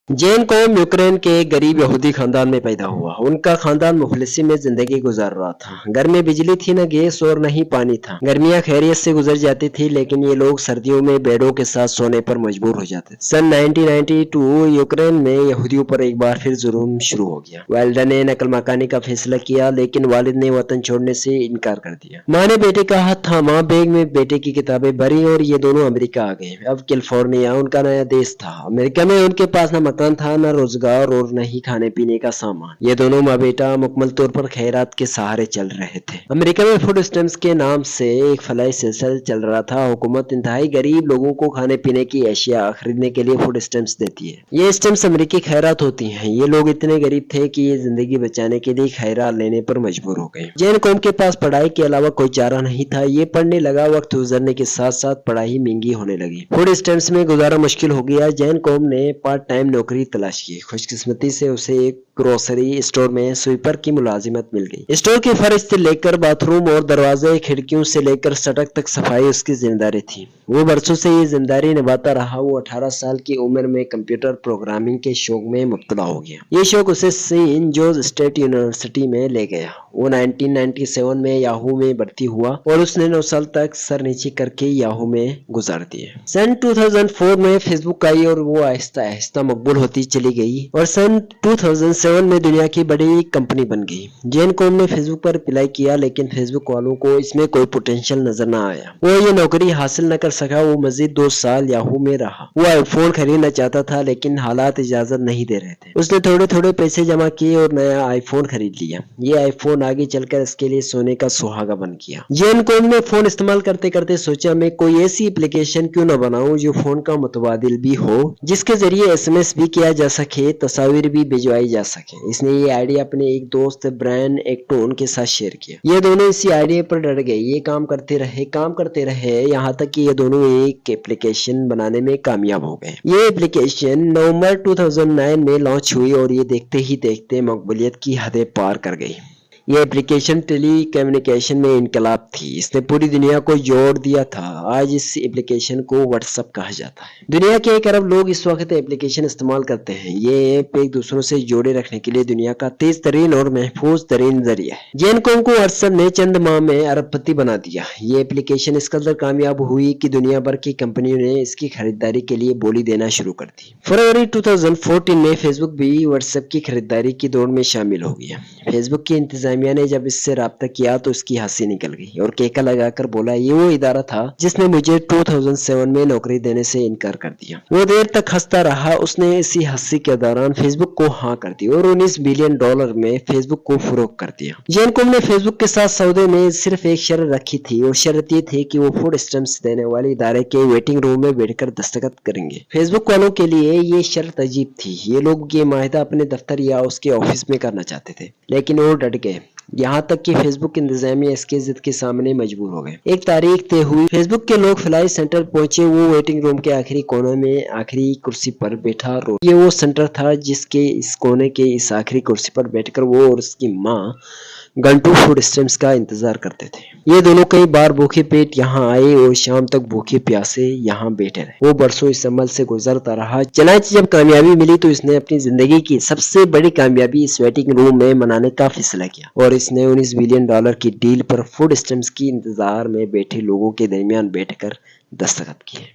जैन कौम यूक्रेन के एक गरीब यहूदी खानदान में पैदा हुआ। उनका खानदान मुफलिसी में जिंदगी गुजार रहा था। घर में बिजली थी, न गैस और न ही पानी था। गर्मियां खैरियत से गुजर जाती थी, लेकिन ये लोग सर्दियों में बेड़ों के साथ सोने पर मजबूर हो जाते थे। सन 1992 यूक्रेन में यहूदियों पर एक बार फिर जुल्म शुरू हो गया। वालिदा ने नकल मकानी का फैसला किया, लेकिन वालिद ने वतन छोड़ने से इनकार कर दिया। माँ ने बेटे का हाथ थामा, बैग में बेटे की किताबें भरी और ये दोनों अमेरिका आ गए। अब कैलिफोर्निया उनका नया देश था। अमेरिका में उनके पास न मकान था, न रोजगार और न ही खाने पीने का सामान। ये दोनों माँ बेटा मुकम्मल तौर पर खैरात के सहारे चल रहे थे। अमेरिका में फूड स्टैम्प्स के नाम से एक फलाई सिलसिला चल रहा था। हुकूमत इंतहाई गरीब लोगों को खाने पीने की अशिया खरीदने के लिए फूड स्टैम्प्स देती है। ये स्टैम्प्स अमेरिकी खैरात होती हैं। ये लोग इतने गरीब थे कि ये जिंदगी बचाने के लिए खैरात लेने पर मजबूर हो गए। जैन कौम के पास पढ़ाई के अलावा कोई चारा नहीं था। ये पढ़ने लगा, वक्त गुजरने के साथ साथ पढ़ाई महंगी होने लगी। फूड स्टैम्प्स में गुजारा मुश्किल हो गया। जैन कौम ने पार्ट टाइम नौकरी तलाश की। खुशकिस्मती से उसे एक ग्रोसरी स्टोर में स्वीपर की मुलाजिमत मिल गई। स्टोर की फर्श से लेकर बाथरूम और दरवाजे खिड़कियों से लेकर सड़क तक सफाई उसकी जिम्मेदारी थी। वो बरसों से ये जिम्मेदारी निभाता रहा। वो 18 साल की उम्र में कंप्यूटर प्रोग्रामिंग के शौक में मुब्तला हो गया। ये शौक उसे सेंट जॉर्ज स्टेट यूनिवर्सिटी में ले गया। वो 1997 में याहू में भर्ती हुआ और उसने 9 साल तक सर नीचे करके याहू में गुजार दिए। सन 2004 में फेसबुक आई और वो आहिस्ता आहिस्ता मकबूल होती चली गई और सन 2007 में दुनिया की बड़ी कंपनी बन गई। जैन कौम ने फेसबुक पर अप्लाई किया, लेकिन फेसबुक वालों को इसमें कोई पोटेंशियल नजर न आया। वो ये नौकरी हासिल न कर सका। वो मजीद 2 साल याहू में रहा। वो आईफोन खरीदना चाहता था, लेकिन हालात इजाजत नहीं दे रहे थे। उसने थोड़े थोड़े पैसे जमा किए और नया आईफोन खरीद लिया। ये आईफोन आगे चलकर इसके लिए सोने का सुहागा बन गया। जैन कौम ने फोन इस्तेमाल करते करते सोचा, मैं कोई ऐसी एप्लीकेशन क्यों न बनाऊं जो फोन का मुतबादिल भी हो, जिसके जरिए एसएमएस भी किया जा सके, तस्वीर भी भिजवाई जा सके। इसने ये आइडिया अपने एक दोस्त ब्रायन एक्टोन के साथ शेयर किया। ये दोनों इसी आइडिया पर डर गए। ये काम करते रहे यहाँ तक कि ये दोनों एक एप्लीकेशन बनाने में कामयाब हो गए। ये एप्लीकेशन नवंबर 2009 में लॉन्च हुई और ये देखते ही देखते मकबूलियत की हदें पार कर गई। ये एप्लीकेशन टेली कम्युनिकेशन में इनकलाब थी। इसने पूरी दुनिया को जोड़ दिया था। आज इस एप्लीकेशन को व्हाट्सएप कहा जाता है। दुनिया के 1 अरब लोग इस वक्त एप्लीकेशन इस्तेमाल करते हैं। ये ऐप एक दूसरों से जोड़े रखने के लिए दुनिया का तेज तरीन और महफूज तरीन जरिया है। जैन कौम को व्हाट्सएप ने चंद माह में अरबपति बना दिया। ये एप्लीकेशन इस कदर कामयाब हुई कि दुनिया भर की कंपनियों ने इसकी खरीदारी के लिए बोली देना शुरू कर दी। फरवरी 2014 में फेसबुक भी व्हाट्सएप की खरीदारी की दौड़ में शामिल हो गया। फेसबुक की इंतजामिया ने जब इससे राब्ता किया तो उसकी हंसी निकल गई और केका लगाकर बोला, ये वो इदारा था जिसने मुझे 2007 में नौकरी देने से इनकार कर दिया। वो देर तक हंसता रहा। उसने इसी हंसी के दौरान फेसबुक को हाँ कर दी और $19 बिलियन में फेसबुक को फरोख्त कर दिया। जैन कौम ने फेसबुक के साथ सौदे में सिर्फ एक शर्त रखी थी और शर्त ये थी कि वो फूड स्टैम्प्स देने वाले इदारे के वेटिंग रूम में बैठकर दस्तखत करेंगे। फेसबुक वालों के लिए ये शर्त अजीब थी। ये लोग ये माहिदा अपने दफ्तर या उसके ऑफिस में करना चाहते थे, लेकिन वो डट गए। यहाँ तक कि फेसबुक इंतजामिया इसके जिद के सामने मजबूर हो गए। एक तारीख तय हुई। फेसबुक के लोग फ्लाई सेंटर पहुंचे। वो वेटिंग रूम के आखिरी कोने में आखिरी कुर्सी पर बैठा रो। ये वो सेंटर था जिसके इस कोने के इस आखिरी कुर्सी पर बैठकर वो और उसकी माँ घंटों फूड स्टैम्प्स का इंतजार करते थे। ये दोनों कई बार भूखे पेट यहाँ आए और शाम तक भूखे प्यासे यहाँ बैठे रहे। वो बरसों इस अमल से गुजरता रहा। चनाच जब कामयाबी मिली तो इसने अपनी जिंदगी की सबसे बड़ी कामयाबी इस वेटिंग रूम में मनाने का फैसला किया और इसने $19 बिलियन की डील पर फूड स्टैम्प्स की इंतजार में बैठे लोगों के दरमियान बैठकर दस्तखत किए।